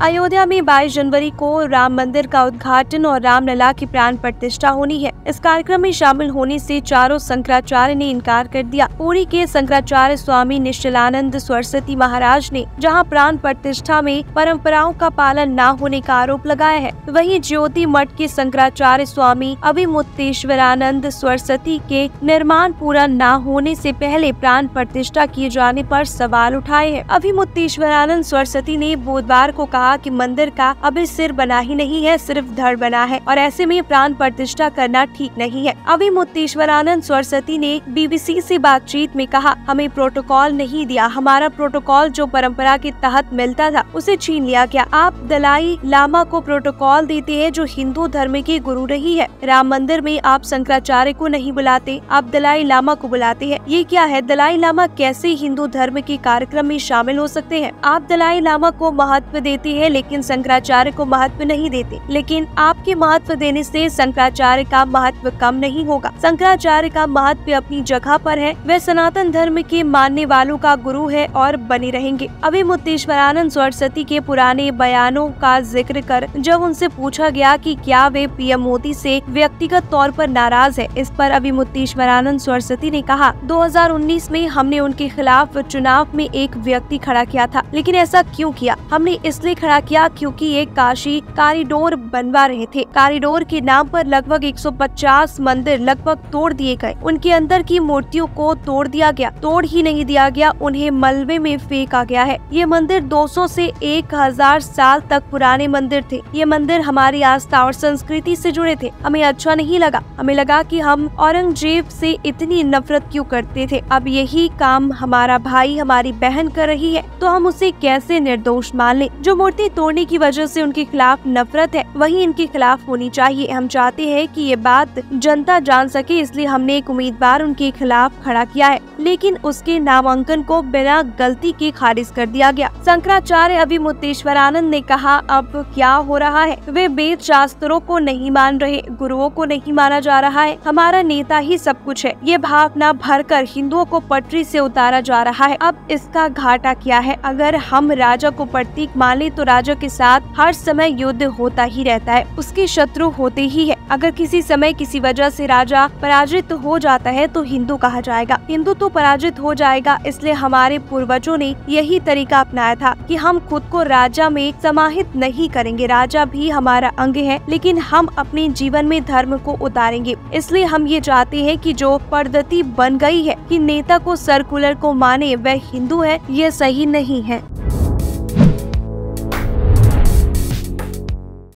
अयोध्या में 22 जनवरी को राम मंदिर का उद्घाटन और रामलला की प्राण प्रतिष्ठा होनी है। इस कार्यक्रम में शामिल होने से चारों शंकराचार्य ने इनकार कर दिया। पुरी के शंकराचार्य स्वामी निश्चलानंद सरस्वती महाराज ने जहां प्राण प्रतिष्ठा में परंपराओं का पालन न होने का आरोप लगाया है, वहीं ज्योति मठ के शंकराचार्य स्वामी अभिमुक्तेश्वरानंद सरस्वती के निर्माण पूरा न होने से पहले प्राण प्रतिष्ठा किए जाने पर सवाल उठाए हैं। अभिमुक्तेश्वरानंद सरस्वती ने बुधवार को कहा कि मंदिर का अभी सिर बना ही नहीं है, सिर्फ धड़ बना है और ऐसे में प्राण प्रतिष्ठा करना ठीक नहीं है। अभिमुक्तेश्वरानंद सरस्वती ने बीबीसी से बातचीत में कहा, हमें प्रोटोकॉल नहीं दिया, हमारा प्रोटोकॉल जो परंपरा के तहत मिलता था उसे छीन लिया गया। आप दलाई लामा को प्रोटोकॉल देते हैं जो हिंदू धर्म के गुरु नहीं है। राम मंदिर में आप शंकराचार्य को नहीं बुलाते, आप दलाई लामा को बुलाते हैं। ये क्या है? दलाई लामा कैसे हिंदू धर्म के कार्यक्रम में शामिल हो सकते हैं? आप दलाई लामा को महत्व देते हैं लेकिन शंकराचार्य को महत्व नहीं देते। लेकिन आपके महत्व देने से शंकराचार्य का महत्व कम नहीं होगा। शंकराचार्य का महत्व अपनी जगह पर है, वह सनातन धर्म के मानने वालों का गुरु है और बने रहेंगे। अभिमुक्तेश्वरानंद सरस्वती के पुराने बयानों का जिक्र कर जब उनसे पूछा गया कि क्या वे पीएम मोदी से व्यक्तिगत तौर पर नाराज है, इस पर अभिमुक्तेश्वरानंद सरस्वती ने कहा, 2019 में हमने उनके खिलाफ चुनाव में एक व्यक्ति खड़ा किया था, लेकिन ऐसा क्यों किया? हमने इसलिए खड़ा किया क्योंकि एक काशी कॉरिडोर बनवा रहे थे। कॉरिडोर के नाम पर लगभग 150 मंदिर लगभग तोड़ दिए गए। उनके अंदर की मूर्तियों को तोड़ दिया गया, तोड़ ही नहीं दिया गया, उन्हें मलबे में फेंका गया है। ये मंदिर 200 से 1000 साल तक पुराने मंदिर थे। ये मंदिर हमारी आस्था और संस्कृति से जुड़े थे। हमें अच्छा नहीं लगा, हमें लगा कि हम औरंगजेब से इतनी नफरत क्यों करते थे। अब यही काम हमारा भाई हमारी बहन कर रही है तो हम उसे कैसे निर्दोष मान लें? जो मूर्ति तोड़ने की वजह से उनके खिलाफ नफरत है वही इनके खिलाफ होनी चाहिए। हम चाहते हैं कि ये बात जनता जान सके, इसलिए हमने एक उम्मीदवार उनके खिलाफ खड़ा किया है, लेकिन उसके नामांकन को बिना गलती के खारिज कर दिया गया। शंकराचार्य अभिमुक्तेश्वरानंद ने कहा, अब क्या हो रहा है? वे वेद शास्त्रों को नहीं मान रहे, गुरुओं को नहीं माना जा रहा है, हमारा नेता ही सब कुछ है। ये भावना भरकर हिंदुओं को पटरी से उतारा जा रहा है। अब इसका घाटा क्या है? अगर हम राजा को प्रतीक मान ले तो राजा के साथ हर समय युद्ध होता ही रहता है, उसके शत्रु होते ही है। अगर किसी समय किसी वजह से राजा पराजित हो जाता है तो हिंदू कहा जाएगा, हिंदू तो पराजित हो जाएगा। इसलिए हमारे पूर्वजों ने यही तरीका अपनाया था कि हम खुद को राजा में समाहित नहीं करेंगे। राजा भी हमारा अंग है, लेकिन हम अपने जीवन में धर्म को उतारेंगे। इसलिए हम ये चाहते हैं कि जो पद्धति बन गई है कि नेता को सर्कुलर को माने वह हिंदू है, ये सही नहीं है।